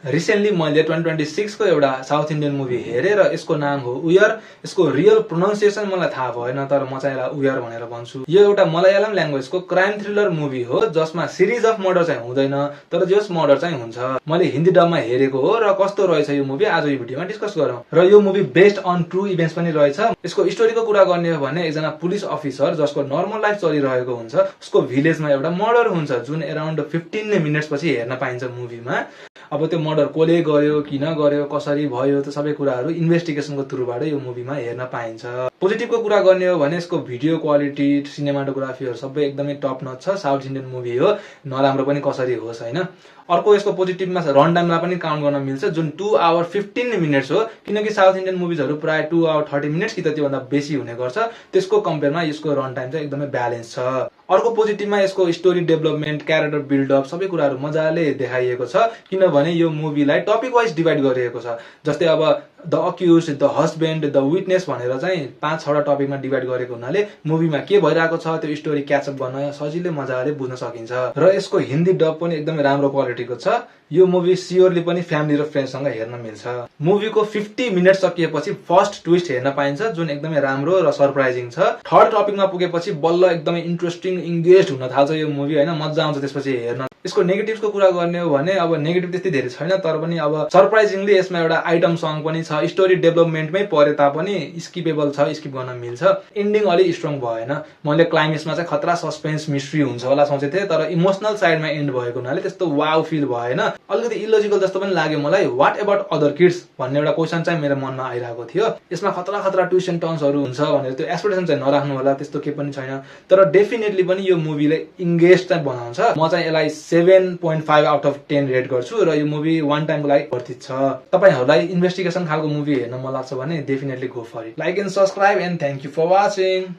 Recently मैले 2026 को एउटा साउथ इन्डियन मुभी हेरेँ र यसको नाम हो उयर। यसको रियल प्रोनाउन्सिएसन मलाई थाहा भएन, तर म चाहिँ यसलाई उयर भनेर भन्छु। यो एउटा मलयालम ल्याङ्ग्वेजको क्राइम थ्रिलर मुभी हो जसमा सिरिज अफ मर्डर चाहिँ हुँदैन, तर जस मर्डर चाहिँ हुन्छ। मैले हिन्दी डबमा हेरेको हो र कस्तो रहेछ यो मुभी आज यो भिडियोमा डिस्कस गरौँ। र यो movie based on true events पनि रहेछ। यसको स्टोरीको कुरा गर्ने हो भने एकजना पुलिस अफिसर जसको नर्मल लाइफ चलिरहेको हुन्छ, उसको भिलेजमा एउटा मर्डर हुन्छ जुन अराउन्ड 15 मिनट्स पछि हेर्न पाइन्छ मुभीमा। अब त्यो मर्डर कसले गर्यो, किन गर्यो, कसरी भयो, त्यो सबै कुराहरू इन्भेस्टिगेसनको थ्रुबाट यो मुभीमा हेर्न पाइन्छ। पोजिटिभको कुरा गर्ने हो भने यसको भिडियो क्वालिटी, सिनेमाटोग्राफीहरू सबै एकदमै टप नच छ। साउथ इन्डियन मुभी हो, नराम्रो पनि कसरी होस् हैन। अर्को यसको पोजिटिभमा रन टाइमलाई पनि काउन्ट गर्न मिल्छ जुन 2 आवर 15 मिनट्स हो, किनकि साउथ इन्डियन मुभीजहरू प्राय 2 आवर 30 मिनट्स कि त त्योभन्दा बेसी हुने गर्छ। त्यसको कम्पेयरमा यसको रन टाइम चाहिँ एकदमै ब्यालेन्स छ। अर्को पोजिटिभमा यसको स्टोरी डेभलपमेन्ट, क्यारेक्टर बिल्डअप सबै कुराहरू मजाले देखाइएको छ, किनभने यो मुभीलाई टपिक वाइज डिभाइड गरिएको छ। जस्तै अब the accused, the husband, the witness भनेर चाहिँ 5-6 टपिकमा डिभाइड गरेको हुनाले मुभीमा के भइरहेको छ त्यो स्टोरी क्याचअप गर्न सजिलै मजाले बुझ्न सकिन्छ। र यसको हिन्दी डब पनि एकदमै राम्रो क्वालिटीको छ। यो मुभी सियोरली पनि फ्यामिली र फ्रेन्डसँग हेर्न मिल्छ। मुभीको 50 मिनट सकिएपछि फर्स्ट ट्विस्ट हेर्न पाइन्छ जुन एकदमै राम्रो र सरप्राइजिङ छ। थर्ड टपिकमा पुगेपछि बल्ल एकदमै इन्ट्रेस्टिङ, इन्गेज हुन थाल्छ यो मुभी हैन, मजा आउँछ त्यसपछि हेर्न। यसको नेगेटिभ्सको कुरा गर्ने हो भने अब नेगेटिभ त्यति धेरै छैन, तर पनि अब सरप्राइजिङली यसमा एउटा आइटम सङ पनि छ। स्टोरी डेभलपमेन्टमै परे तापनि स्किपेबल छ, स्किप गर्न मिल्छ। एन्डिङ अलि स्ट्रङ भएन। मैले क्लाइमेक्समा चाहिँ खतरा सस्पेन्स मिस्ट्री हुन्छ होला सोचेको थिएँ, तर इमोसनल साइडमा एन्ड भएको हुनाले त्यस्तो वाउ फिल भएन। अलिकति इलोजिकल जस्तो पनि लाग्यो मलाई। व्हाट अबाउट अदर किड्स भन्ने एउटा क्वेसन चाहिँ मेरो मनमा आइरहेको थियो। यसमा खतरा खतरा ट्विस्ट एन्ड टर्न्सहरू हुन्छ भनेर त्यो एक्सपेक्टेसन चाहिँ नराख्नु होला, त्यस्तो केही पनि छैन। तर डेफिनेटली पनि यो मुभीले इन्गेज चाहिँ बनाउँछ। म चाहिँ यसलाई 7.5 आउट अफ 10 रेट गर्छु र यो मुभी वान टाइमको लागि वर्थित छ। तपाईहरुलाई इन्भेस्टिगेसन खालको मुभी हेर्न मन लाग्छ भने definitely go for it. Like and subscribe and thank you for watching.